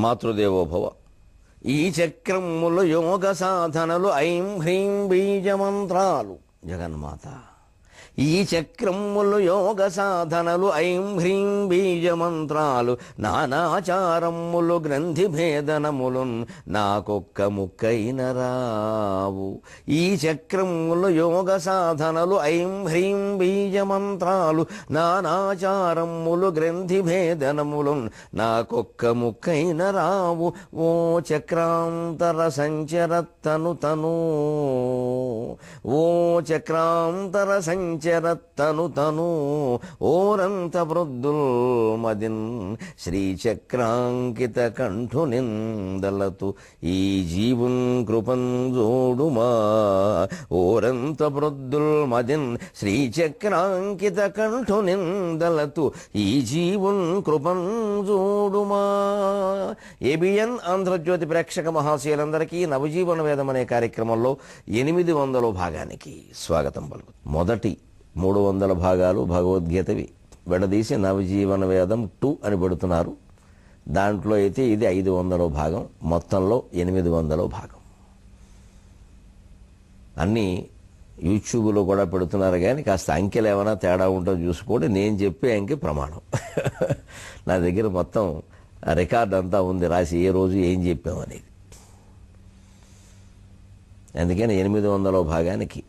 మాతృదేవోభవ. ఈ చక్రములు యోగ సాధనలు ఐం హ్రీం బీజమంత్రాలు. జగన్మాత. ఈ చక్రములు యోగ సాధనలు ఐం హ్రీం బీజమంత్రాలు నానాచారములు గ్రంథి భేదనములున్ నాకొక్క ముక్కైన రావు. ఈ చక్రములు యోగ సాధనలు ఐం హ్రీం బీజమంత్రాలు నానాచారములు గ్రంథి భేదనములున్ నాకొక్క ముక్కైన రావు. ఓ చక్రాంతర సంచరత్తను తను, ఓ చక్రాంతర సంచరత్తను ఓరంత వృద్ధుల్ మదిన్ శ్రీచక్రాంకిత కంఠు నిందలతు ఈ జీవున్ కృపన్ జోడుమా. ఓరంత వృద్ధుల్ మదిన్ శ్రీచక్రాంకిత కంఠు నిందలతు ఈ జీవున్ కృపన్ జోడుమా. ఏబిఎన్ ఆంధ్రజ్యోతి ప్రేక్షక మహాశయులందరికీ నవజీవన వేదం అనే కార్యక్రమంలో 800వ భాగానికి స్వాగతం పలుకు. మొదటి 300 భాగాలు భగవద్గీతవి విడదీసి నవజీవన వేదం 2 అని పెడుతున్నారు. దాంట్లో అయితే ఇది 500వ భాగం, మొత్తంలో 800వ భాగం. అన్నీ యూట్యూబ్లో కూడా పెడుతున్నారు, కానీ కాస్త అంకెలు ఏమైనా తేడా ఉంటుందో చూసుకోండి. నేను చెప్పే అంకె ప్రమాణం. నా దగ్గర మొత్తం రికార్డ్ అంతా ఉంది, రాసి ఏ రోజు ఏం చెప్పామనేది. అందుకని 800వ భాగానికి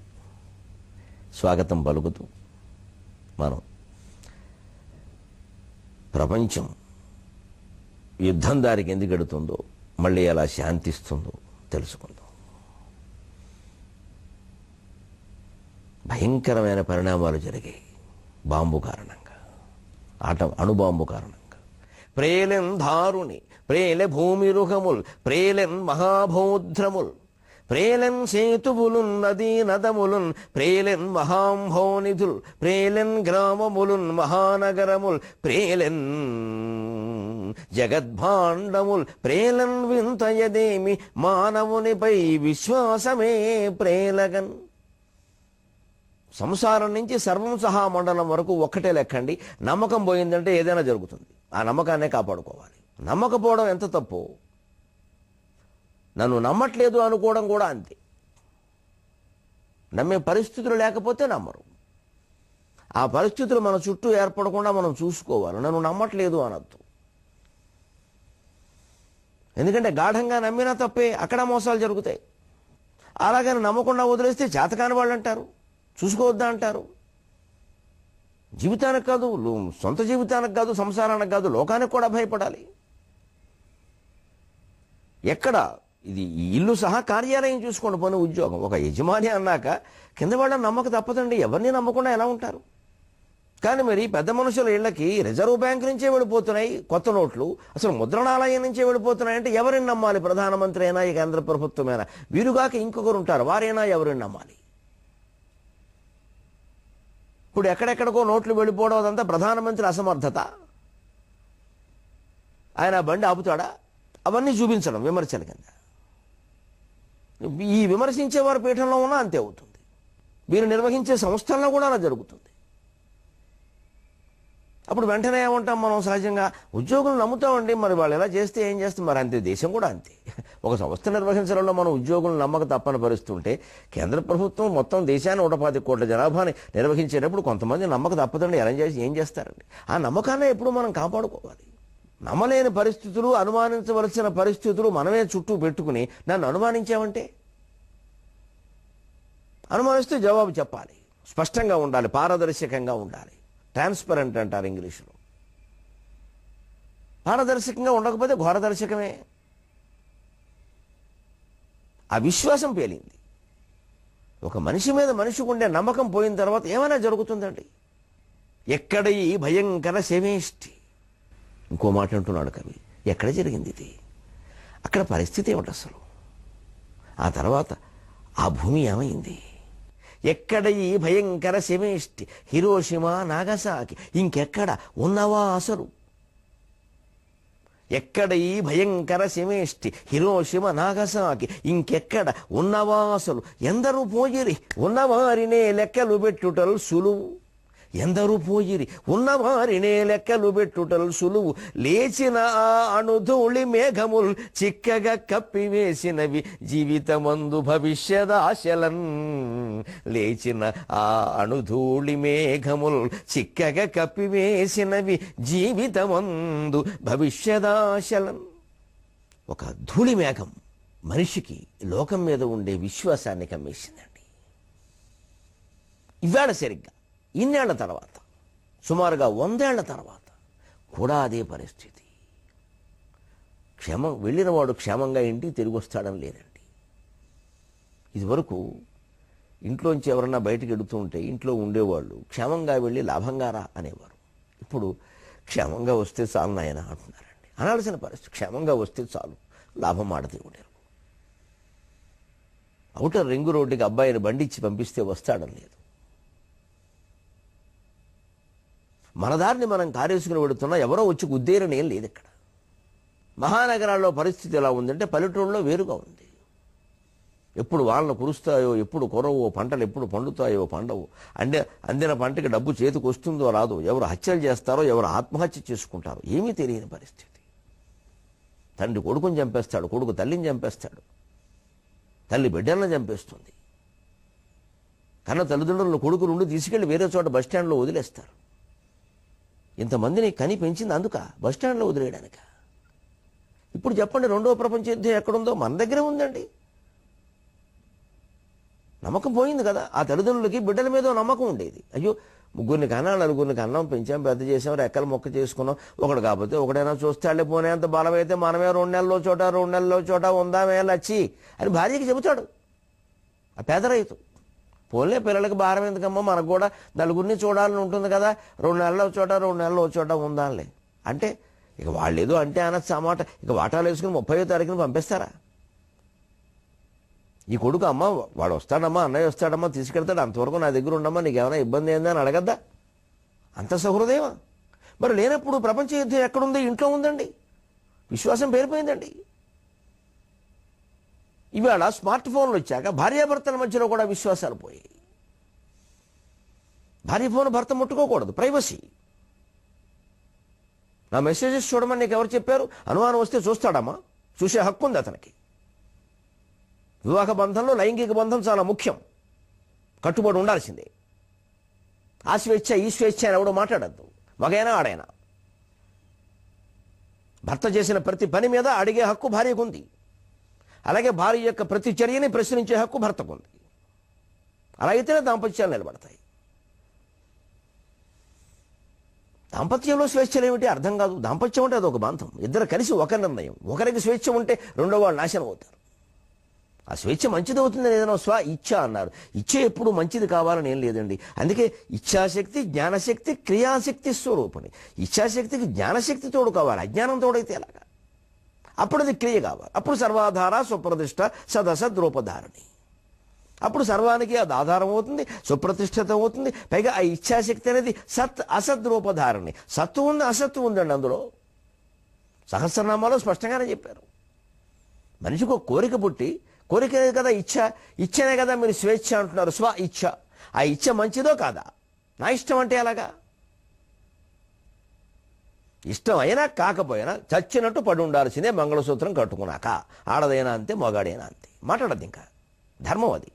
స్వాగతం పలుకుతూ మనం ప్రపంచం యుద్ధం దారికి ఎందుకు ఎడుతుందో, మళ్ళీ ఎలా శాంతిస్తుందో తెలుసుకుందాం. భయంకరమైన పరిణామాలు జరిగాయి బాంబు కారణంగా, అణుబాంబు కారణంగా. ప్రేలెన్ ధారుని ప్రేలె భూమిరుహముల్ ప్రేలెన్ మహాభౌద్రముల్ ప్రేలెన్ సేతువులున్ నదీ నదములున్ ప్రేలెన్ మహాంభోనిధుల్ ప్రేలెన్ గ్రామములున్ మహానగరముల్ ప్రేలెన్ జగద్భాండముల్ ప్రేలెన్ వింతయదేమి మానవునిపై విశ్వాసమే ప్రేలగన్. సంసారం నుంచి సర్వం సహా మండలం వరకు ఒక్కటే లెక్కండి. నమ్మకం పోయిందంటే ఏదైనా జరుగుతుంది. ఆ నమ్మకాన్నే కాపాడుకోవాలి. నమ్మకపోవడం ఎంత తప్పు. నన్ను నమ్మట్లేదు అనుకోవడం కూడా అంతే. నమ్మే పరిస్థితులు లేకపోతే నమ్మరు. ఆ పరిస్థితులు మన చుట్టూ ఏర్పడకుండా మనం చూసుకోవాలి. నన్ను నమ్మట్లేదు అనద్దు. ఎందుకంటే గాఢంగా నమ్మినా తప్పే, అక్కడ మోసాలు జరుగుతాయి. అలాగని నమ్మకుండా వదిలేస్తే చేతకాని వాళ్ళు అంటారు, చూసుకోవద్దా అంటారు. జీవితానికి కాదు, సొంత జీవితానికి కాదు, సంసారానికి కాదు, లోకానికి కూడా భయపడాలి. ఎక్కడ ఇది ఇల్లు సహా కార్యాలయం చూసుకోండి, పోనీ ఉద్యోగం. ఒక యజమాని అన్నాక కింద వాళ్ళని నమ్మక తప్పదండి. ఎవరిని నమ్మకుండా ఎలా ఉంటారు? కానీ మరి పెద్ద మనుషుల ఇళ్లకి రిజర్వ్ బ్యాంక్ నుంచే వెళ్ళిపోతున్నాయి కొత్త నోట్లు, అసలు ముద్రణాలయం నుంచే వెళ్ళిపోతున్నాయి. అంటే ఎవరిని నమ్మాలి? ప్రధానమంత్రి అయినా, ఈ కేంద్ర ప్రభుత్వమైనా, వీరుగాక ఇంకొకరు ఉంటారు, వారైనా ఎవరిని నమ్మాలి? ఇప్పుడు ఎక్కడెక్కడికో నోట్లు వెళ్ళిపోవడం అదంతా ప్రధానమంత్రి అసమర్థత. ఆయన బండి ఆపుతాడా? అవన్నీ చూపించడం విమర్శల కింద. ఈ విమర్శించేవారి పీఠంలో ఉన్నా అంతే అవుతుంది. వీరు నిర్వహించే సంస్థల్లో కూడా అలా జరుగుతుంది. అప్పుడు వెంటనే ఏమంటాం మనం సహజంగా, ఉద్యోగులు నమ్ముతామండి, మరి వాళ్ళు ఎలా చేస్తే ఏం చేస్తాం, మరి అంతే. దేశం కూడా అంతే. ఒక సంస్థ నిర్వహించడంలో మనం ఉద్యోగులను నమ్మక తప్పని పరిస్తుంటే, కేంద్ర ప్రభుత్వం మొత్తం దేశాన్ని 125 కోట్ల జనాభాని నిర్వహించేటప్పుడు కొంతమంది నమ్మక తప్పదండి. ఎలా చేసి ఏం చేస్తారండి? ఆ నమ్మకాన్ని ఎప్పుడు మనం కాపాడుకోవాలి. నమ్మలేని పరిస్థితులు, అనుమానించవలసిన పరిస్థితులు మనమే చుట్టూ పెట్టుకుని నన్ను అనుమానించామంటే, అనుమానిస్తే జవాబు చెప్పాలి. స్పష్టంగా ఉండాలి, పారదర్శకంగా ఉండాలి. ట్రాన్స్పరెంట్ అంటారు ఇంగ్లీష్లో. పారదర్శకంగా ఉండకపోతే ఘోరదర్శకమే. ఆ విశ్వాసం పేలింది. ఒక మనిషి మీద మనిషికి ఉండే నమ్మకం పోయిన తర్వాత ఏమైనా జరుగుతుందండి. ఎక్కడ ఈ భయంకర శమేష్టి. ఇంకో మాట అంటున్నాడు కవి. ఎక్కడ జరిగింది ఇది? అక్కడ పరిస్థితి ఏమిటి అసలు? ఆ తర్వాత ఆ భూమి ఏమైంది? ఎక్కడ ఈ భయంకర శమేష్టి? హిరోషిమా, నాగసాకి, ఇంకెక్కడ ఉన్నవా అసలు? ఎక్కడ ఈ భయంకర శమేష్టి? హిరోషిమా, నాగసాకి, ఇంకెక్కడ ఉన్నవా అసలు? ఎందరూ పోయిరి ఉన్నవారినే లెక్కలు పెట్టుటలు సులువు. ఎందరూ పోయిరి ఉన్నవారినే లెక్కలు పెట్టుటలు సులువు లేచిన ఆ అణుధూళి మేఘముల్ చిక్కగా కప్పివేసినవి జీవితమందు భవిష్యదాశలన్ లేచిన ఆ అణుధూళి మేఘముల్ చిక్కగా కప్పివేసినవి జీవితమందు భవిష్యదాశలన్. ఒక ధూళి మేఘం మనిషికి లోకం మీద ఉండే విశ్వాసాన్ని కమ్మేసిందండి. ఇవాళ సరిగ్గా ఇన్నేళ్ల తర్వాత, సుమారుగా 100 ఏళ్ల తర్వాత కూడా అదే పరిస్థితి. వెళ్ళినవాడు క్షేమంగా ఇంటికి తిరిగి వస్తాడని లేదండి. ఇదివరకు ఇంట్లోంచి ఎవరన్నా బయటకు ఎడుతూ ఉంటే ఇంట్లో ఉండేవాళ్ళు క్షేమంగా వెళ్ళి లాభంగా రా అనేవారు. ఇప్పుడు క్షేమంగా వస్తే చాలు నాయన అంటున్నారండి. అనాల్సిన పరిస్థితి. క్షేమంగా వస్తే చాలు, లాభం ఆడదే ఉండేరు. ఔటర్ రింగు రోడ్డుకి అబ్బాయిని బండిచ్చి పంపిస్తే వస్తాడని లేదు. మన దారిని మనం కారేసుకుని పెడుతున్నా ఎవరో వచ్చి గుద్దేరని ఏం లేదు ఇక్కడ. మహానగరాల్లో పరిస్థితి ఎలా ఉందంటే పల్లెటూళ్ళలో వేరుగా ఉంది. ఎప్పుడు వానలు కురుస్తాయో, ఎప్పుడు కురవో, పంటలు ఎప్పుడు పండుతాయో పండవు, అందిన పంటకి డబ్బు చేతికి వస్తుందో రాదో, ఎవరు హత్యలు చేస్తారో, ఎవరు ఆత్మహత్య చేసుకుంటారో ఏమీ తెలియని పరిస్థితి. తండ్రి కొడుకుని చంపేస్తాడు, కొడుకు తల్లిని చంపేస్తాడు, తల్లి బిడ్డలను చంపేస్తుంది. కన్న తల్లిదండ్రులను కొడుకు నుండి తీసుకెళ్లి వేరే చోట బస్టాండ్లో వదిలేస్తారు. ఇంతమందిని కని పెంచింది అందుక, బస్టాండ్లో వదిలేయడానిక. ఇప్పుడు చెప్పండి, రెండవ ప్రపంచ యుద్ధం ఎక్కడుందో? మన దగ్గరే ఉందండి. నమ్మకం పోయింది కదా. ఆ తల్లిదండ్రులకి బిడ్డల మీద నమ్మకం ఉండేది. అయ్యో, ముగ్గురిని కన్నాం, నలుగురిని కన్నాం, పెంచాం, పెద్ద చేసాం, రెక్కలు మొక్క చేసుకున్నాం, ఒకడు కాకపోతే ఒకడైనా చూస్తాడే, పోనేంత బలమైతే మనమే 2 నెలల్లో చోట 2 నెలల్లో చోట ఉందామే లచ్చి అని భార్యకి చెబుతాడు ఆ పేద రైతు. పోలే పిల్లలకి భారం ఎందుకమ్మా, మనకు కూడా నలుగురిని చూడాలని ఉంటుంది కదా, 2 నెలల చోట 2 నెలల చోట ఉందాలే అంటే ఇక వాళ్ళు ఏదో అంటే అనొచ్చు ఆ మాట. ఇక వాటాలు వేసుకుని 30వ తారీఖున పంపిస్తారా? ఈ కొడుకు అమ్మ వాడు వస్తాడమ్మా, అన్నయ్య వస్తాడమ్మా, తీసుకెళ్తాడు, అంతవరకు నా దగ్గర ఉండమ్మా, నీకేమైనా ఇబ్బంది ఏందా అని అడగద్దా? అంత సహృదయమా? మరి లేనప్పుడు ప్రపంచ యుద్ధం ఎక్కడుంది? ఇంట్లో ఉందండి. విశ్వాసం పేరిపోయిందండి. ఇవాళ స్మార్ట్ ఫోన్లు వచ్చాక భార్యాభర్తల మధ్యలో కూడా విశ్వాసాలు పోయాయి. భార్య ఫోన్ భర్త ముట్టుకోకూడదు, ప్రైవసీ. నా మెసేజెస్ చూడమని నీకు ఎవరు చెప్పారు? అనుమానం వస్తే చూస్తాడమ్మా, చూసే హక్కు ఉంది అతనికి. వివాహ బంధంలో లైంగిక బంధం చాలా ముఖ్యం, కట్టుబడి ఉండాల్సిందే. ఆ స్వేచ్ఛ ఈ స్వేచ్ఛ అని ఎవడో మాట్లాడద్దు, మగైనా ఆడైనా. భర్త చేసిన ప్రతి పని మీద అడిగే హక్కు భార్యకు ఉంది. అలాగే భార్య యొక్క ప్రతి చర్యని ప్రశ్నించే హక్కు భర్తకు ఉంది. అలా అయితేనే దాంపత్యాలు నిలబడతాయి. దాంపత్యంలో స్వేచ్ఛలు ఏమిటి అర్థం కాదు. దాంపత్యం అంటే అదొక బంధం, ఇద్దరు కలిసి ఒక నిర్ణయం. ఒకరికి స్వేచ్ఛ ఉంటే రెండో వాళ్ళు నాశనం అవుతారు. ఆ స్వేచ్ఛ మంచిది అవుతుందని ఏదైనా స్వ ఇచ్ఛ అన్నారు. ఇచ్ఛ ఎప్పుడు మంచిది కావాలని ఏం లేదండి. అందుకే ఇచ్ఛాశక్తి, జ్ఞానశక్తి, క్రియాశక్తి స్వరూపిణి. ఇచ్ఛాశక్తికి జ్ఞానశక్తి తోడు కావాలి, అజ్ఞానం తోడైతే ఎలాగా? అప్పుడు అది క్రియ కావాలి. అప్పుడు సర్వాధార స్వప్రతిష్ఠ సదసద్రూపధారణి. అప్పుడు సర్వానికి అది ఆధారం అవుతుంది, సుప్రతిష్ఠితం అవుతుంది. పైగా ఆ ఇచ్ఛాశక్తి అనేది సత్ అసత్ రూపధారణి. సత్తు ఉంది, అసత్తు ఉందండి అందులో. సహస్రనామాలో స్పష్టంగానే చెప్పారు. మనిషికి ఒక కోరిక పుట్టి, కోరిక కదా ఇచ్ఛ, ఇచ్ఛనే కదా మీరు స్వేచ్ఛ అంటున్నారు, స్వ ఇచ్ఛ. ఆ ఇచ్ఛ మంచిదో కాదా? నా ఇష్టం అంటే ఎలాగా? ఇష్టం అయినా కాకపోయినా చచ్చినట్టు పడి ఉండాల్సిందే మంగళసూత్రం కట్టుకున్నాక. ఆడదైనా అంతే, మగాడైనా అంతే. మాట్లాడద్దు, ఇంకా ధర్మం అది.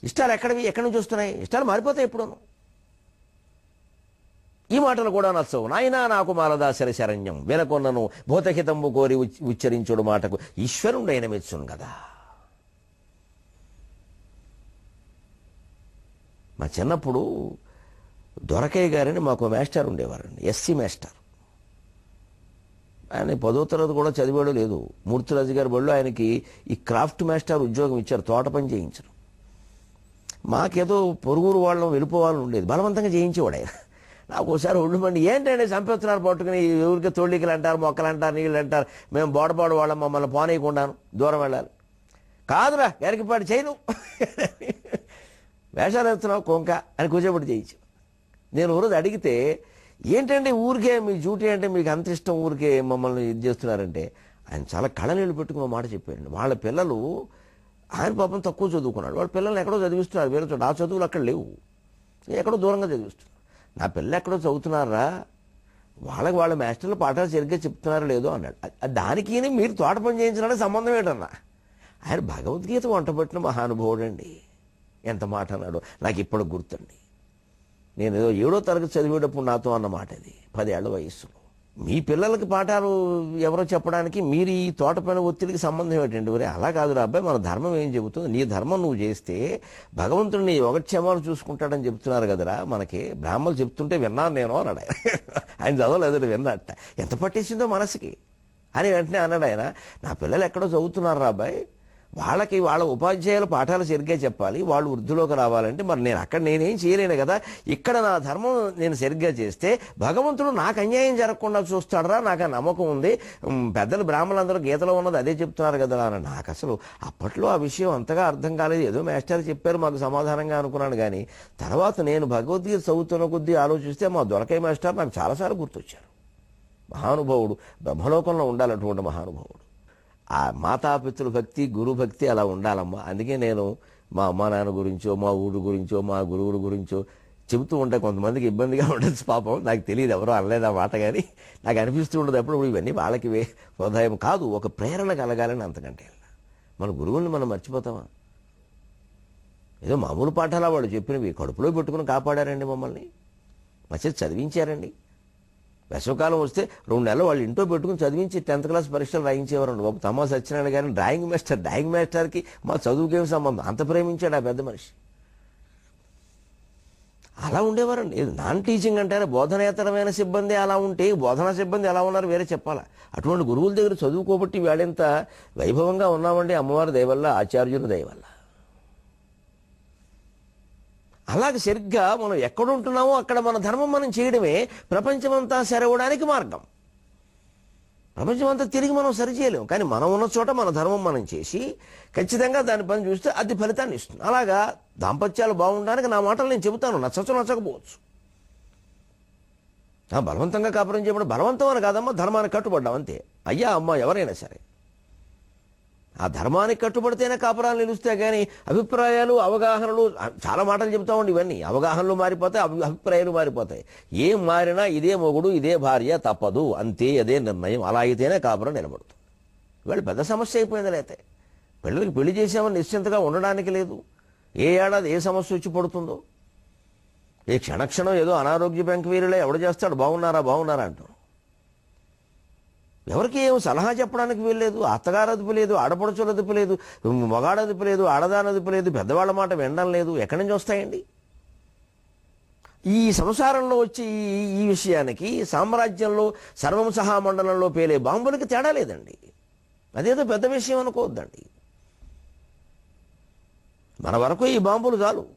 ఇష్టాలు ఎక్కడి నుంచి వస్తున్నాయి? ఇష్టాలు మారిపోతాయి ఎప్పుడూను. ఈ మాటలు కూడా నచ్చవు. నాయనా నాకు మాలదాసరి శరణ్యం వినకొన్నను భూతహితంబు కోరి ఉచ్చరించుడు మాటకు ఈశ్వరుడైన మెచ్చును కదా. మా చిన్నప్పుడు దొరకయ్య గారని మాకు మాస్టర్ ఉండేవారండి, ఎస్సీ మాస్టర్. ఆయన 10వ తరగతి కూడా చదివాడు లేదు. మూర్తిరాజు గారి బడిలో ఆయనకి ఈ క్రాఫ్ట్ మాస్టర్ ఉద్యోగం ఇచ్చారు, తోట పని చేయించరు. మాకేదో పొరుగురు వాళ్ళం వెళ్ళిపోవాలని ఉండేది, బలవంతంగా చేయించేవాడు ఆయన. నాకు ఒకసారి ఒళ్ళు మండి, ఏంటంటే చంపేస్తున్నారు పట్టుకుని, ఊరికి తోళ్ళికలు అంటారు, మొక్కలు అంటారు, నీళ్ళు అంటారు, మేము బోడపాడు వాళ్ళం, మమ్మల్ని పోనీయకుండాను దూరం వెళ్ళాలి. కాదురా గరికిపాటి చేయను, వేషాలు వేస్తున్నావు కొంక అని కూర్చోబెట్టి చేయించు. నేను రోజు అడిగితే, ఏంటంటే ఊరికే మీ డ్యూటీ అంటే మీకు అంత ఇష్టం, ఊరికే మమ్మల్ని ఇది చేస్తున్నారంటే, ఆయన చాలా కళ్ళనీళ్ళు పెట్టుకున్న మాట చెప్పాడు. వాళ్ళ పిల్లలు, ఆయన పాపం తక్కువ చదువుకున్నాడు, వాళ్ళ పిల్లల్ని ఎక్కడో చదివిస్తున్నారు వేరే చోట. ఆ చదువులు అక్కడ లేవు. ఎక్కడో దూరంగా చదివిస్తున్నారు. నా పిల్లలు ఎక్కడో చదువుతున్నారా, వాళ్ళకి వాళ్ళ మాస్టర్లు పాఠాలు సరిగ్గా చెప్తున్నారో లేదో అన్నాడు. దానికి మీరు తోట పని చేయించడానికి సంబంధం ఏంటన్నా? ఆయన భగవద్గీత వంటబట్టిన మహానుభావుడు అండి. ఎంత మాట అన్నాడు నాకు ఇప్పుడు గుర్తండి. నేను ఏదో 7వ తరగతి చదివేటప్పుడు నాతో అన్న మాట ఇది, 10 ఏళ్ల వయస్సులో. మీ పిల్లలకి పాఠాలు ఎవరో చెప్పడానికి మీరు ఈ తోట పని ఒత్తిడికి సంబంధం ఏంటండి? ఒరే అలా కాదురా అబ్బాయి, మన ధర్మం ఏం చెబుతుంది, నీ ధర్మం నువ్వు చేస్తే భగవంతుడు నీ యోగక్షేమాలు చూసుకుంటాడని చెప్తున్నారు కదరా మనకి. బ్రాహ్మణులు చెప్తుంటే విన్నాను నేను అన్నాడు ఆయన చదవలేదు, విన్నట్ట. ఎంత పట్టేసిందో మనసుకి అని వెంటనే అన్నాడు ఆయన, నా పిల్లలు ఎక్కడో చదువుతున్నారా అబ్బాయి, వాళ్ళకి వాళ్ళ ఉపాధ్యాయులు పాఠాలు సరిగ్గా చెప్పాలి, వాళ్ళు వృద్ధిలోకి రావాలంటే మరి నేను అక్కడ నేనేం చేయలేను కదా, ఇక్కడ నా ధర్మం నేను సరిగ్గా చేస్తే భగవంతుడు నాకు అన్యాయం జరగకుండా చూస్తాడరా, నాకు ఆ నమ్మకం ఉంది. పెద్దలు బ్రాహ్మణులందరూ గీతలో ఉన్నది అదే చెప్తున్నారు కదా అని. నాకు అసలు అప్పట్లో ఆ విషయం అంతగా అర్థం కాలేదు. ఏదో మాస్టర్ చెప్పారు మాకు సమాధానంగా అనుకున్నాను. కానీ తర్వాత నేను భగవద్గీత చదువుతున్న కొద్దీ ఆలోచిస్తే మా దొరకయ్య మాస్టర్ నాకు చాలాసార్లు గుర్తొచ్చారు. మహానుభావుడు, బ్రహ్మలోకంలో ఉండాలి అటువంటి మహానుభావుడు. ఆ మాతాపితృ భక్తి, గురు భక్తి అలా ఉండాలమ్మా. అందుకే నేను మా అమ్మ నాన్న గురించో, మా ఊరు గురించో, మా గురువుల గురించో చెబుతూ ఉంటే కొంతమందికి ఇబ్బందిగా ఉండొచ్చు పాపం, నాకు తెలియదు, ఎవరో అనలేదు ఆ మాట. కానీ నాకు అనిపిస్తూ ఉండదు ఎప్పుడు ఇవన్నీ వాళ్ళకి హృదయం కాదు, ఒక ప్రేరణ కలగాలని. అంతకంటే మన గురువుల్ని మనం మర్చిపోతామా? ఏదో మామూలు పాఠాలు వాళ్ళు చెప్పినవి కడుపులో పెట్టుకుని కాపాడారండి మమ్మల్ని, మంచిగా చదివించారండి. వేసవకాలం వస్తే 2 నెలలు వాళ్ళు ఇంట్లో పెట్టుకుని చదివించి 10th క్లాస్ పరీక్షలు రాయించేవారండి బాబు. తమ్మా సత్యనారాయణ గారిని డ్రాయింగ్ మాస్టర్కి మా చదువుకేమి సంబంధం, అంత ప్రేమించాడు ఆ పెద్ద మనిషి. అలా ఉండేవారండి. నాన్ టీచింగ్ అంటారా, బోధనేతరమైన సిబ్బంది అలా ఉంటే బోధనా సిబ్బంది ఎలా ఉన్నారు వేరే చెప్పాలా. అటువంటి గురువుల దగ్గర చదువుకోబట్టి వేడెంత వైభవంగా ఉన్నామండి, అమ్మవారి దయవల్ల, ఆచార్యుల దయవల్ల. అలాగే సరిగ్గా మనం ఎక్కడుంటున్నామో అక్కడ మన ధర్మం మనం చేయడమే ప్రపంచమంతా సరవడానికి మార్గం. ప్రపంచమంతా తిరిగి మనం సరిచేయలేము, కానీ మనం ఉన్న చోట మన ధర్మం మనం చేసి ఖచ్చితంగా దాని పని చూస్తే అది ఫలితాన్ని ఇస్తుంది. అలాగా దాంపత్యాలు బాగుండడానికి నా మాటలు నేను చెబుతాను, నచ్చకపోవచ్చు. బలవంతంగా కాపురం చేయడం బలవంతం అని కాదమ్మా, ధర్మానికి కట్టుబడ్డాం అంతే. అయ్యా అమ్మ ఎవరైనా సరే ఆ ధర్మానికి కట్టుబడితేనే కాపురాలు నిలుస్తాయి. కానీ అభిప్రాయాలు, అవగాహనలు, చాలా మాటలు చెబుతామండి, ఇవన్నీ అవగాహనలు మారిపోతాయి, అభిప్రాయాలు మారిపోతాయి. ఏం మారినా ఇదే మొగుడు ఇదే భార్య తప్పదు అంతే, అదే నిర్ణయం, అలా అయితేనే కాపురం నిలబడుతుంది. ఇవాళ పెద్ద సమస్య అయిపోయింది. అయితే పిల్లలకి పెళ్లి చేసామని నిశ్చింతగా ఉండడానికి లేదు. ఏ ఏడాది ఏ సమస్య వచ్చి పడుతుందో, ఏ క్షణక్షణం ఏదో అనారోగ్య బ్యాంక్ వీరులే ఎవడు చేస్తాడు, బాగున్నారా అంటాం. ఎవరికి ఏం సలహా చెప్పడానికి వీల్లేదు. అత్తగారు అదుపు లేదు, ఆడపడుచుల అదుపు లేదు, మగాడు అదుపు లేదు, ఆడదాని అదుపు లేదు, పెద్దవాళ్ళ మాట వినడం లేదు. ఎక్కడి నుంచి వస్తాయండి? ఈ సంసారంలో వచ్చి ఈ విషయానికి సామ్రాజ్యంలో సర్వం సహా మండలంలో పేలే బాంబులకి తేడా లేదండి. అదేదో పెద్ద విషయం అనుకోవద్దండి. మన వరకు ఈ బాంబులు చాలు.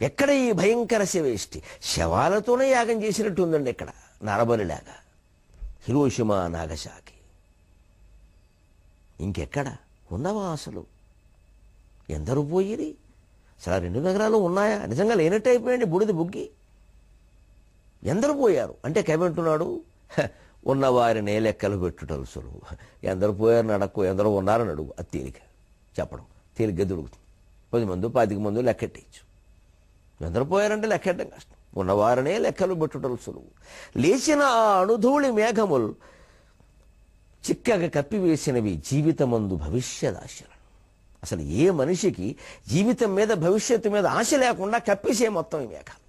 ఎక్కడ ఈ భయంకర శవేష్టి, శవాలతోనే యాగం చేసినట్టు ఉందండి ఇక్కడ నరబలిలాగా. హిరోషిమా, నాగసాకి, ఇంకెక్కడ ఉన్నవా అసలు? ఎందరూ పోయిరి? అసలు 2 నగరాలు ఉన్నాయా? నిజంగా లేనట్టు అయిపోయండి, బుడిది బుగ్గి. ఎందరు పోయారు అంటే కవింటున్నాడు, ఉన్నవారినే లెక్కలు పెట్టుటలు సులువు. ఎందరు పోయారని అడక్కు, ఎందరో ఉన్నారని అడుగు. అది తేలిక చెప్పడం, తేలిగ్గా దొరుకుతుంది. 10 మంది 25 మంది లెక్కెట్టేయచ్చు. ఎందరు పోయారంటే లెక్కెట్టడం కష్టం. ఉన్నవారనే లెక్కలు పెట్టుటలు సులువు. లేచిన ఆ అణుధూళి మేఘములు చిక్కగా కప్పివేసినవి జీవితమందు భవిష్యదాశలను. అసలు ఏ మనిషికి జీవితం మీద, భవిష్యత్తు మీద ఆశ లేకుండా కప్పేసే మొత్తం ఈ మేఘాలు.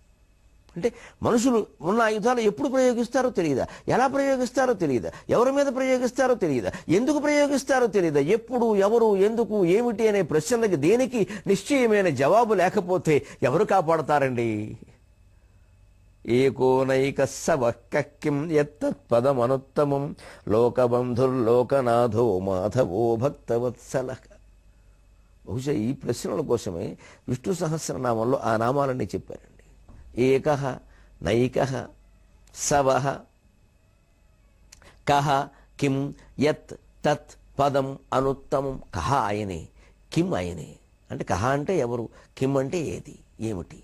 అంటే మనుషులు ఉన్న ఆయుధాలు ఎప్పుడు ప్రయోగిస్తారో తెలియదా, ఎలా ప్రయోగిస్తారో తెలియదా, ఎవరి మీద ప్రయోగిస్తారో తెలియదా, ఎందుకు ప్రయోగిస్తారో తెలియదా, ఎప్పుడు, ఎవరు, ఎందుకు, ఏమిటి అనే ప్రశ్నలకి దేనికి నిశ్చయమైన జవాబు లేకపోతే ఎవరు కాపాడతారండి? ఏకోనైక సవక్కిం యత్తత్పదమనుత్తమం లోకబంధుర్లోకనాథో మాధవో భక్తవత్సల. బహుశా ఈ ప్రశ్నల కోసమే విష్ణు సహస్రనామంలో ఆ నామాలన్నీ చెప్పారండి. ఏకః నైకః సవః కః కిం యత్ తత్ పదం అనుత్తమం. కహ ఆయనే, కిం ఆయనే. అంటే కహ అంటే ఎవరు, కిం అంటే ఏది, ఏమిటి,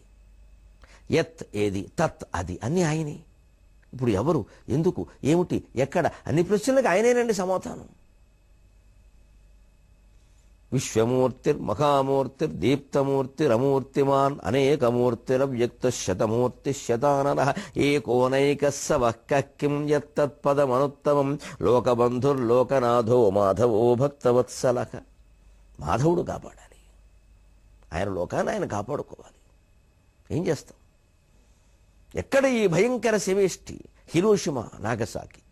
యత్ ఏది, తత్ అది, అన్నీ ఆయనే. ఇప్పుడు ఎవరు, ఎందుకు, ఏమిటి, ఎక్కడ, అన్ని ప్రశ్నలకు ఆయనేనండి సమాధానం. విశ్వమూర్తిర్మహామూర్తిర్దీప్తమూర్తిరమూర్తిమాన్ అనేకమూర్తిరవ్యక్త శతమూర్తి శతానన ఏకోనైక సవః కిం యత్తత్పదమనుత్తమం లోకబంధుర్లోకనాథో మాధవో భక్తవత్సలః. మాధవుడు కాపాడాలి, ఆయన లోకాన్ని ఆయన కాపాడుకోవాలి. ఏం చేస్తాం? ఎక్కడ ఈ భయంకర శవేష్టి? Hiroshima, Nagasaki.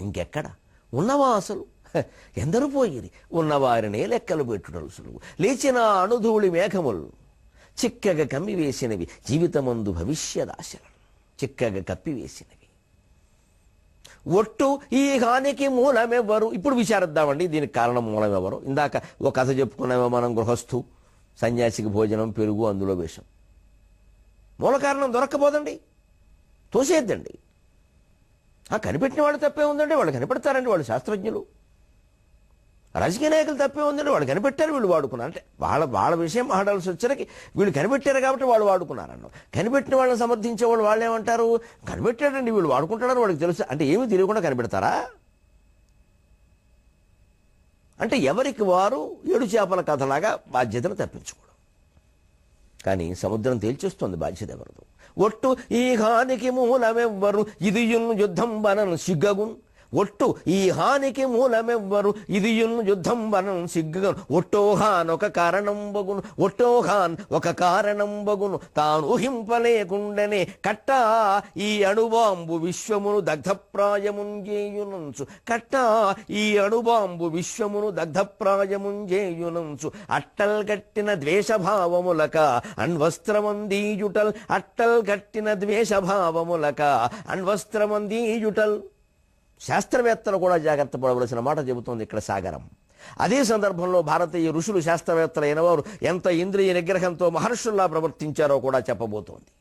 ఇంకెక్కడ ఉన్నవా అసలు? ఎందరు పోయిరి ఉన్నవారినే లెక్కలు పెట్టుటలు సులువు. లేచిన అణుధూళి మేఘములు చిక్కగా కమ్మివేసినవి జీవితమందు భవిష్యదాశలను చిక్కగా కప్పివేసినవి. ఒట్టు ఈ హానికి మూలమెవ్వరు? ఇప్పుడు విచారిద్దామండి, దీనికి కారణం మూలమెవరు. ఇందాక ఒక కథ చెప్పుకున్నామో మనం, గృహస్థు సన్యాసికి భోజనం, పెరుగు, అందులో విషం. మూల కారణం దొరక్కపోదండి, తోసేద్దండి. కనిపెట్టిన వాళ్ళు తప్పే ఉందండి, వాళ్ళు కనిపెడతారండి, వాళ్ళు శాస్త్రజ్ఞులు. రాజకీయ నాయకులు తప్పే ఉందండి, వాళ్ళు కనిపెట్టారు, వీళ్ళు వాడుకున్నారు. అంటే వాళ్ళ విషయం మాట్లాడాల్సి వచ్చరికి వీళ్ళు కనిపెట్టారు కాబట్టి వాళ్ళు వాడుకున్నారన్న. కనిపెట్టిన వాళ్ళని సమర్థించే వాళ్ళు ఏమంటారు? కనిపెట్టాడండి, వీళ్ళు వాడుకుంటారని వాళ్ళకి తెలుసు. అంటే ఏమీ తెలియకుండా కనిపెడతారా? అంటే ఎవరికి వారు ఏడు చేపల కథలాగా బాధ్యతను తప్పించుకోవడం. కానీ సముద్రం తేల్చేస్తుంది బాధ్యత ఎవరిదో. ఒట్టు ఈ హానికి మూలమెవ్వరు ఇది యుద్ధం బనను సిగ్గగున్. ఒట్టు ఈ హానికి మూలమెవ్వరు ఇది యుద్ధం బనం సిగ్గగును. ఒట్టోహాన్ ఒక కారణం బగును, ఒట్టోహాన్ ఒక కారణం బగును. తాను ఊహింపలేకుండనే కట్టా ఈ అణుబాంబు విశ్వమును దగ్ధప్రాయముంజేయునంచు. కట్టా ఈ అణుబాంబు విశ్వమును దగ్ధప్రాయముంజేయునంచు. అట్టల్ గట్టిన ద్వేషభావములక అణ్వస్త్రమందీయుటల్. అట్టల్ గట్టిన ద్వేషభావములక అణ్వస్త్రమందీయుటల్. శాస్త్రవేత్తలు కూడా జాగ్రత్త పడవలసిన మాట చెబుతోంది ఇక్కడ సాగరం. అదే సందర్భంలో భారతీయ ఋషులు, శాస్త్రవేత్తలైన వారు ఎంత ఇంద్రియ నిగ్రహంతో మహర్షుల్లా ప్రవర్తించారో కూడా చెప్పబోతోంది.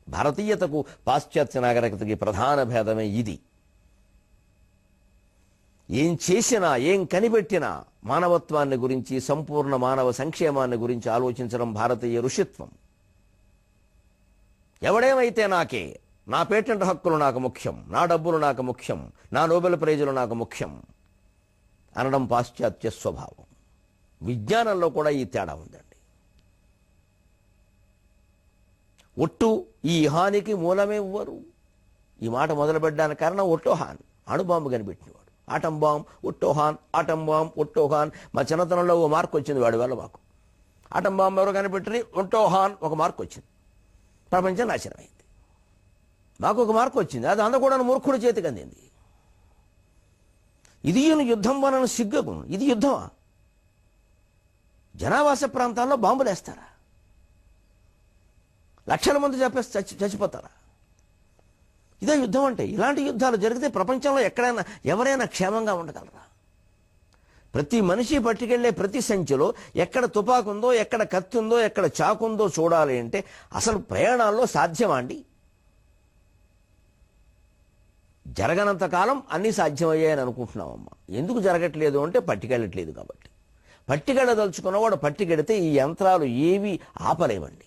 భారతీయతకు పాశ్చాత్య నాగరికతకి ప్రధాన భేదమే ఇది. ఏం చేసినా, ఏం కనిపెట్టినా మానవత్వాన్ని గురించి, సంపూర్ణ మానవ సంక్షేమాన్ని గురించి ఆలోచించడం భారతీయ ఋషిత్వం. ఎవడేమైతే నాకే, నా పేటెంట్ హక్కులు నాకు ముఖ్యం, నా డబ్బులు నాకు ముఖ్యం, నా నోబెల్ ప్రైజులు నాకు ముఖ్యం అనడం పాశ్చాత్య స్వభావం. విజ్ఞానంలో కూడా ఈ తేడా ఉందండి. ఒట్టు ఈ హానికి మూలమెవ్వరు? ఈ మాట మొదలుపెట్టడానికి కారణం ఒట్టోహాన్, అణుబాంబు కనిపెట్టినవాడు. Atom bomb Otto Hahn, atom bomb Otto Hahn. మా చిన్నతనంలో ఓ మార్క్ వచ్చింది వాడి వల్ల మాకు. ఆటం బాంబు ఎవరు కనిపెట్టి ఒట్టోహాన్ ఒక మార్క్ వచ్చింది. ప్రపంచం నాశనమైంది. మాకు ఒక మార్కు వచ్చింది, అది అందకూడా మూర్ఖుడి చేతికి అందింది. ఇది యుద్ధం వలన సిగ్గకు. ఇది యుద్ధమా? జనావాస ప్రాంతాల్లో బాంబులు వేస్తారా? లక్షల మంది చచ్చిపోతారా? ఇదే యుద్ధం అంటే? ఇలాంటి యుద్ధాలు జరిగితే ప్రపంచంలో ఎక్కడైనా ఎవరైనా క్షేమంగా ఉండగలరా? ప్రతి మనిషి పట్టుకెళ్లే ప్రతి సంచిలో ఎక్కడ తుపాకు ఉందో, ఎక్కడ కత్తి ఉందో, ఎక్కడ చాకుందో చూడాలి అంటే అసలు ప్రయాణాల్లో సాధ్యమా అండి? జరగనంత కాలం అన్నీ సాధ్యమయ్యాయని అనుకుంటున్నామమ్మా. ఎందుకు జరగట్లేదు అంటే పట్టుకెళ్ళట్లేదు కాబట్టి. పట్టుకెళ్ళదలుచుకున్నవాడు పట్టుకెడితే ఈ యంత్రాలు ఏవి ఆపలేవండి.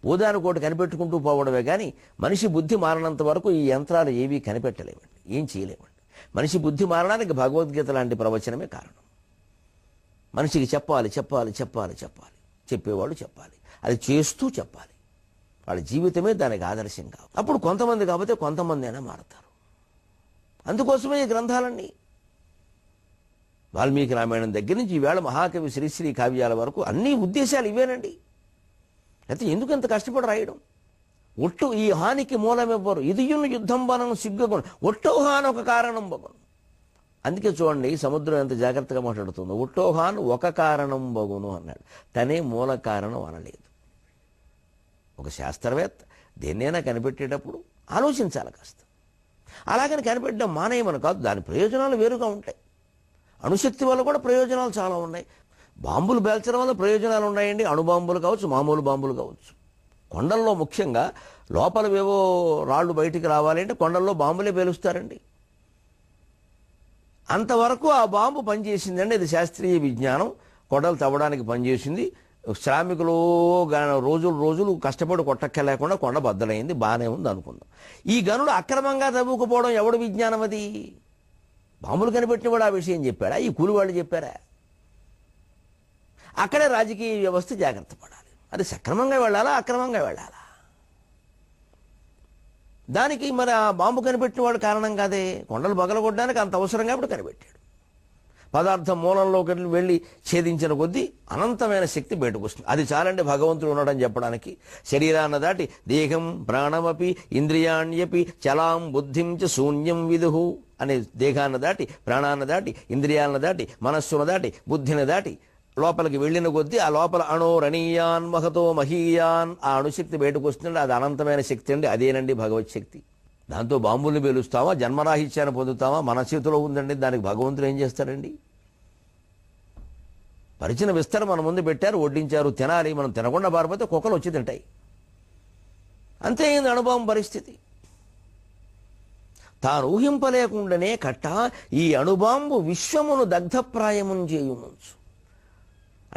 ఓదానికోటి కనిపెట్టుకుంటూ పోవడమే కానీ మనిషి బుద్ధి మారినంత వరకు ఈ యంత్రాలు ఏవి కనిపెట్టలేవండి, ఏం చేయలేవండి. మనిషి బుద్ధి మారడానికి భగవద్గీత లాంటి ప్రవచనమే కారణం. మనిషికి చెప్పాలి, చెప్పాలి, చెప్పాలి, చెప్పాలి, చెప్పేవాళ్ళు చెప్పాలి, అది చేస్తూ చెప్పాలి. వాళ్ళ జీవితమే దానికి ఆదర్శంగా. అప్పుడు కొంతమంది కాకపోతే కొంతమంది అయినా మారతారు. అందుకోసమే ఈ గ్రంథాలన్నీ. వాల్మీకి రామాయణం దగ్గర నుంచి ఈవేళ మహాకవి శ్రీశ్రీ కావ్యాల వరకు అన్ని ఉద్దేశాలు ఇవేనండి. అయితే ఎందుకు ఎంత కష్టపడి రాయడం? ఒట్టు ఈ హానికి మూలమెవ్వరు ఇది యుద్ధం బనను సిగ్గగును. ఒట్టోహాన్ ఒక కారణం బగును. అందుకే చూడండి సముద్రం ఎంత జాగ్రత్తగా మాట్లాడుతుందో. ఒట్టోహాన్ ఒక కారణం బగును అన్నాడు, తనే మూల కారణం అనలేదు. ఒక శాస్త్రవేత్త దేన్నైనా కనిపెట్టేటప్పుడు ఆలోచించాలి కాస్త. అలాగని కనిపెట్టడం మానేయమని కాదు, దాని ప్రయోజనాలు వేరుగా ఉంటాయి. అణుశక్తి వల్ల కూడా ప్రయోజనాలు చాలా ఉన్నాయి. బాంబులు పేల్చడం వల్ల ప్రయోజనాలు ఉన్నాయండి. అణుబాంబులు కావచ్చు, మామూలు బాంబులు కావచ్చు. కొండల్లో ముఖ్యంగా లోపలవేవో రాళ్ళు బయటికి రావాలంటే కొండల్లో బాంబులే పేలుస్తారండి. అంతవరకు ఆ బాంబు పనిచేసిందండి. అది శాస్త్రీయ విజ్ఞానం. కొండలు తవ్వడానికి పనిచేసింది. శ్రామికులు రోజులు కష్టపడి కొట్టక్కలేకుండా కొండ బద్దలైంది, బాగానే ఉంది అనుకుందాం. ఈ గనులు అక్రమంగా తవ్వుకుపోవడం ఎవడు విజ్ఞానం? అది బాంబులు కనిపెట్టినవాడు ఆ విషయం చెప్పాడా? ఈ కూలి వాళ్ళు చెప్పారా? అక్కడే రాజకీయ వ్యవస్థ జాగ్రత్త పడాలి. అది సక్రమంగా వెళ్ళాలా, అక్రమంగా వెళ్ళాలా? దానికి మరి ఆ బాంబు కనిపెట్టిన వాడు కారణం కాదే. కొండలు పగలగొట్టడానికి అంత అవసరం కాబట్టి కనిపెట్టాడు. పదార్థం మూలంలోకి వెళ్ళి ఛేదించిన కొద్దీ అనంతమైన శక్తి బయటకు వస్తుంది. అది చాలండి భగవంతుడు ఉన్నాడని చెప్పడానికి. శరీరాన్ని దాటి దేహం ప్రాణమపి ఇంద్రియాణ్యపి చలాం బుద్ధిం చ శూన్యం విదుహు అనే దేహాన్ని దాటి, ప్రాణాన్ని దాటి, ఇంద్రియాలను దాటి, మనస్సును దాటి, బుద్ధిని దాటి లోపలికి వెళ్ళిన కొద్దీ ఆ లోపల అణోరణీయాన్ మహతో మహీయాన్ ఆ అణుశక్తి బయటకు వస్తుందండి. అది అనంతమైన శక్తి అండి. అదేనండి భగవత్ శక్తి. దాంతో బాంబుల్ని పేలుస్తామా, జన్మరాహిత్యాన్ని పొందుతామా? మన చేతిలో ఉందండి. దానికి భగవంతుడు ఏం చేస్తారండి? పరిచిన విస్తర మన ముందు పెట్టారు, వడ్డించారు, తినాలి. మనం తినకుండా పారిపోతే కుక్కలు వచ్చి తింటాయి. అంతే అయింది అణుబాంబు పరిస్థితి. తాను ఊహింపలేకుండానే కట్ట ఈ అణుబాంబు విశ్వమును దగ్ధప్రాయమును చేయునుంచు.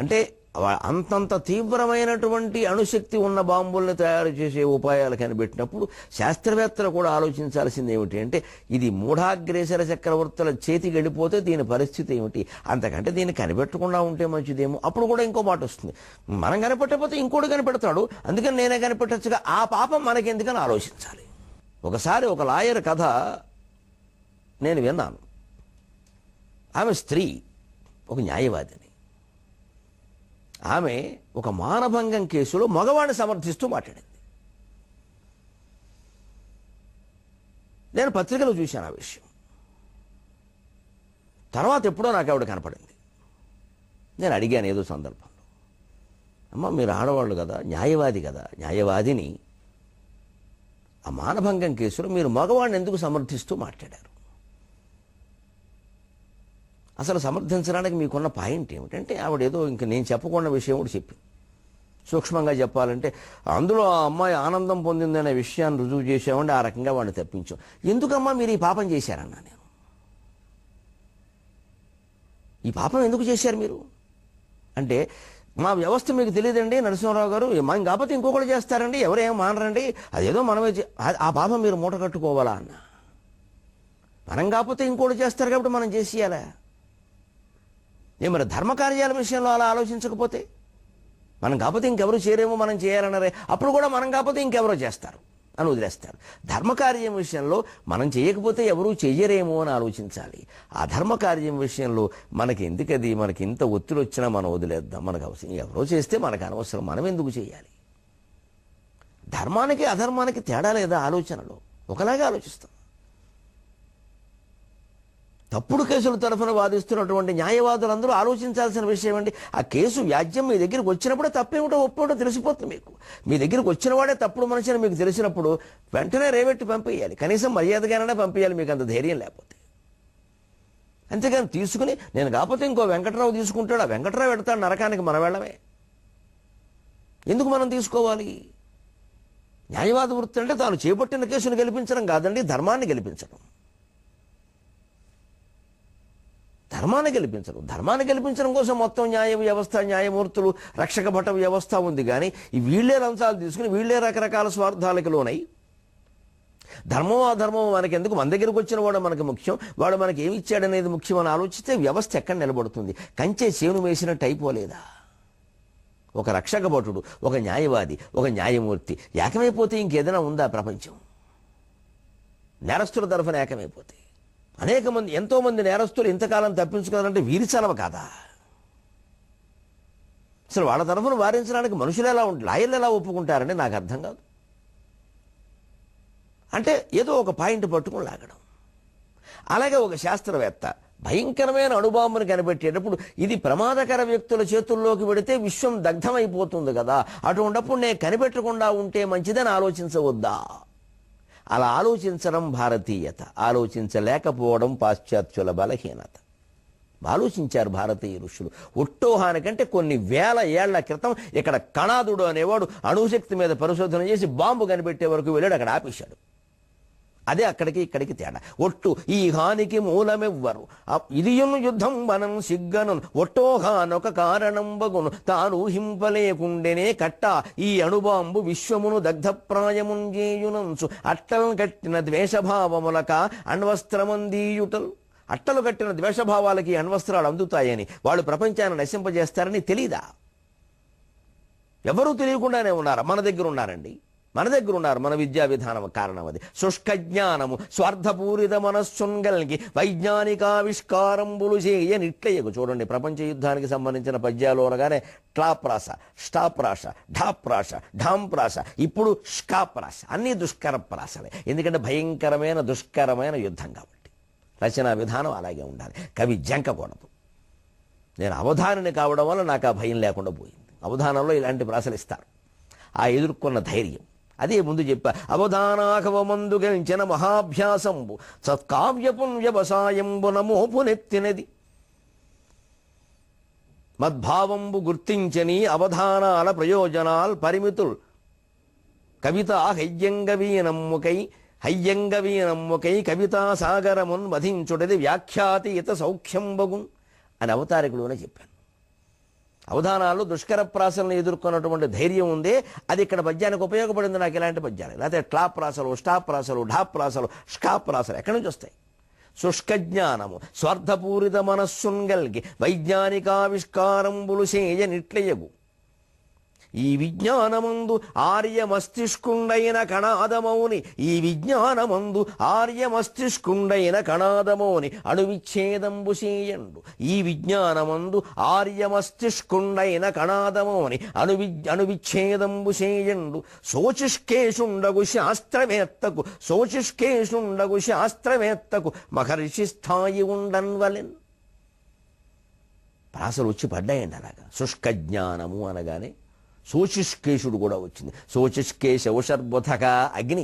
అంటే అంతంత తీవ్రమైనటువంటి అణుశక్తి ఉన్న బాంబుల్ని తయారు చేసే ఉపాయాలు కనిపెట్టినప్పుడు శాస్త్రవేత్తలు కూడా ఆలోచించాల్సింది ఏమిటి అంటే, ఇది మూఢాగ్రేసర చక్రవర్తుల చేతికి వెళ్ళిపోతే దీని పరిస్థితి ఏమిటి? అంతకంటే దీన్ని కనిపెట్టకుండా ఉంటే మంచిదేమో. అప్పుడు కూడా ఇంకో మాట వస్తుంది, మనం కనిపెట్టకపోతే ఇంకోటి కనిపెడతాడు, అందుకని నేనే కనిపెట్టచ్చుగా, ఆ పాపం మనకెందుకని ఆలోచించాలి. ఒకసారి ఒక లాయర్ కథ నేను విన్నాను. ఆమె స్త్రీ, ఒక న్యాయవాదిని. ఆమె ఒక మానభంగం కేసులో మగవాడిని సమర్థిస్తూ మాట్లాడింది. నేను పత్రికలో చూశాను ఆ విషయం. తర్వాత ఎప్పుడో నాకు ఆవిడ కనపడింది. నేను అడిగాను ఏదో సందర్భంలో, అమ్మ మీరు ఆడవాళ్ళు కదా, న్యాయవాది కదా, న్యాయవాదిని ఆ మానభంగం కేసులో మీరు మగవాడిని ఎందుకు సమర్థిస్తూ మాట్లాడారు? అసలు సమర్థించడానికి మీకున్న పాయింట్ ఏమిటంటే, ఆవిడ ఏదో ఇంక నేను చెప్పకుండా విషయం కూడా చెప్పింది. సూక్ష్మంగా చెప్పాలంటే, అందులో ఆ అమ్మాయి ఆనందం పొందిందనే విషయాన్ని రుజువు చేసామంటే ఆ రకంగా వాడిని తప్పించాం. ఎందుకమ్మా మీరు ఈ పాపం చేశారన్నా నేను. ఈ పాపం ఎందుకు చేశారు మీరు అంటే, మా వ్యవస్థ మీకు తెలియదండి నరసింహారావు గారు, మనం కాకపోతే ఇంకొకటి చేస్తారండి, ఎవరేం మానరండి, అదేదో మనమే ఆ పాపం మీరు మూట కట్టుకోవాలా అన్న. మనం కాకపోతే ఇంకోటి చేస్తారు కాబట్టి మనం చేసేయాలా? మరి ధర్మకార్యాల విషయంలో అలా ఆలోచించకపోతే, మనం కాకపోతే ఇంకెవరు చేయరేమో మనం చేయాలన్నారే, అప్పుడు కూడా మనం కాకపోతే ఇంకెవరో చేస్తారు అని వదిలేస్తారు. ధర్మకార్యం విషయంలో మనం చేయకపోతే ఎవరూ చెయ్యరేమో అని ఆలోచించాలి. ఆ ధర్మకార్యం విషయంలో మనకి ఎందుకది, మనకి ఇంత ఒత్తిడి వచ్చినా మనం వదిలేద్దాం, మనకు అవసరం, ఎవరో చేస్తే మనకు అనవసరం, మనం ఎందుకు చేయాలి? ధర్మానికి అధర్మానికి తేడా లేదా ఆలోచనలో? ఒకలాగే ఆలోచిస్తాం. తప్పుడు కేసుల తరఫున వాదిస్తున్నటువంటి న్యాయవాదులందరూ ఆలోచించాల్సిన విషయం అండి. ఆ కేసు వ్యాజ్యం మీ దగ్గరికి వచ్చినప్పుడే తప్పేమిటో ఒప్పుకోవటో తెలిసిపోతుంది మీకు. మీ దగ్గరికి వచ్చిన వాడే తప్పుడు మనిషి అని మీకు తెలిసినప్పుడు వెంటనే రేవెట్టి పంపేయాలి, కనీసం మర్యాదగానే పంపేయాలి, మీకు అంత ధైర్యం లేకపోతే. అంతేగాని తీసుకుని నేను కాకపోతే ఇంకో వెంకట్రావు తీసుకుంటాడు, ఆ వెంకట్రావు పెడతాడు నరకానికి, మన వెళ్ళమే. ఎందుకు మనం తీసుకోవాలి? న్యాయవాద వృత్తి అంటే తాను చేపట్టిన కేసును గెలిపించడం కాదండి, ధర్మాన్ని గెలిపించడం. ధర్మాన్ని గెలిపించరు. ధర్మాన్ని గెలిపించడం కోసం మొత్తం న్యాయ వ్యవస్థ, న్యాయమూర్తులు, రక్షక భట వ్యవస్థ ఉంది. కానీ ఈ వీళ్లే లంచాలు తీసుకుని వీళ్లే రకరకాల స్వార్థాలకు లోనై, ధర్మం అధర్మం మనకెందుకు, మన దగ్గరికి వచ్చిన వాడు మనకు ముఖ్యం, వాడు మనకి ఏమి ఇచ్చాడనేది ముఖ్యం అని ఆలోచిస్తే వ్యవస్థ ఎక్కడ నిలబడుతుంది? కంచె చేను వేసినట్టు అయిపోలేదా? ఒక రక్షక భటుడు, ఒక న్యాయవాది, ఒక న్యాయమూర్తి ఏకమైపోతే ఇంకేదైనా ఉందా ప్రపంచం? నేరస్తుల తరఫున ఏకమైపోతే అనేక మంది, ఎంతో మంది నేరస్తులు ఇంతకాలం తప్పించుకోవాలంటే వీరి చలవ కాదా? అసలు వాళ్ళ తరఫున వారించడానికి మనుషులు ఎలా ఉంటారు, లాయర్లు ఎలా ఒప్పుకుంటారంటే నాకు అర్థం కాదు. అంటే ఏదో ఒక పాయింట్ పట్టుకుని లాగడం. అలాగే ఒక శాస్త్రవేత్త భయంకరమైన అణుబాంబును కనిపెట్టేటప్పుడు ఇది ప్రమాదకర వ్యక్తుల చేతుల్లోకి పెడితే విశ్వం దగ్ధమైపోతుంది కదా, అటువంటిప్పుడు నేను కనిపెట్టకుండా ఉంటే మంచిదని ఆలోచించవద్దా? అలా ఆలోచించడం భారతీయత, ఆలోచించలేకపోవడం పాశ్చాత్యుల బలహీనత. ఆలోచించారు భారతీయ ఋషులు. ఒట్టోహానికంటే కొన్ని వేల ఏళ్ల క్రితం ఇక్కడ కణాదుడు అనేవాడు అణుశక్తి మీద పరిశోధన చేసి బాంబు కనిపెట్టే వరకు వెళ్ళాడు, అక్కడ ఆపేశాడు. అదే అక్కడికి ఇక్కడికి తేడా. ఒట్టు ఈ హానికి మూలమెవ్వరు, ఇదియును యుద్ధం మనం సిగ్గను, ఒట్టోహానొక కారణం బగును, తాను హింపలేకుండెనే కట్ట ఈ అణుబాంబు విశ్వమును దగ్ధప్రాయముంజేయునంచు, అట్టం కట్టిన ద్వేషభావములక అణ్వస్త్రమందీయుటల్. అట్టలు కట్టిన ద్వేషభావాలకి అణ్వస్త్రాలు అందుతాయని, వాళ్ళు ప్రపంచాన్ని నశింపజేస్తారని తెలీదా? ఎవరూ తెలియకుండానే ఉన్నారా? మన దగ్గర ఉన్నారండి, మన దగ్గర ఉన్నారు. మన విద్యా విధానం కారణం అది. శుష్క జ్ఞానము స్వార్థపూరిత మనస్సుంగల్కి వైజ్ఞానికావిష్కారంబులు చేయనిట్లయ్యకు. చూడండి, ప్రపంచ యుద్ధానికి సంబంధించిన పద్యాలు అనగానే ట్లాప్రాస, స్టాప్రాస, ఢాప్రాస, ఢాంప్రాస, ఇప్పుడు షకాప్రాస, అన్నీ దుష్కర ప్రాసలే. ఎందుకంటే భయంకరమైన దుష్కరమైన యుద్ధం కాబట్టి రచనా విధానం అలాగే ఉండాలి. కవి జంకకూడదు. నేను అవధానిని కావడం వల్ల నాకు ఆ భయం లేకుండా పోయింది. అవధానంలో ఇలాంటి ప్రాసలు ఇస్తారు. ఆ ఎదుర్కొన్న ధైర్యం అదే ముందు చెప్పా. అవధానాకవమందు గెలిచిన మహాభ్యాసంబు సత్కావ్యపుణ్యవసాయంబు నమోపునెత్తినది. మద్భావంబు గుర్తించని అవధానాల ప్రయోజనాల్ పరిమితుల్ కవితా హయ్యంగవీనమ్ముకై కవితా సాగరమున్ వధించుటది వ్యాఖ్యాతీత సౌఖ్యంబగున్ అని అవతారికులోనే చెప్పాను. అవధానాలు దుష్కర ప్రాసలను ఎదుర్కొన్నటువంటి ధైర్యం ఉందే, అది ఇక్కడ పద్యానికి ఉపయోగపడింది. నాకు ఇలాంటి పద్యాలు, లేకపోతే ట్లాప్రాసలు, స్టాప్రాసలు, ఢాప్రాసలు, షకాప్రాసలు ఎక్కడి నుంచి వస్తాయి? శుష్క జ్ఞానము స్వార్థపూరిత మనస్సుంగల్కి వైజ్ఞానికావిష్కారంబులు చేయనిట్లయగు. ఈ విజ్ఞానమందు ఆర్య మస్తిష్కుండైన కణాదమౌని, ఈ విజ్ఞానమందు ఆర్య మస్తిష్కుండైన కణాదమౌని అణువిచ్ఛేదంబు చేయండు. ఈ విజ్ఞానమందు ఆర్య మస్తిష్కుండైన కణాదమౌని అణువిచ్ఛేదంబు చేయండు. శోచిష్కేషుండగు శాస్త్రవేత్తకు మహర్షి స్థాయి ఉండన్వలెన్. ప్రాసలు వచ్చి పడ్డాయండి అలాగా. శుష్క జ్ఞానము అనగానే శోచిష్కేశుడు కూడా వచ్చింది. శోచిష్కేశ ఔషర్బుధక అగ్ని.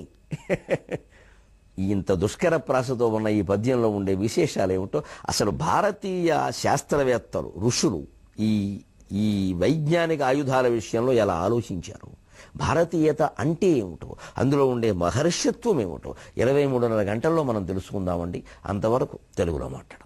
ఇంత దుష్కర ప్రాసతో ఉన్న ఈ పద్యంలో ఉండే విశేషాలు ఏమిటో, అసలు భారతీయ శాస్త్రవేత్తలు, ఋషులు ఈ వైజ్ఞానిక ఆయుధాల విషయంలో ఎలా ఆలోచించారు, భారతీయత అంటే ఏమిటో, అందులో ఉండే మహర్షత్వం ఏమిటో 23:30 గంటల్లో మనం తెలుసుకుందామండి. అంతవరకు తెలుగులో మాట్లాడు.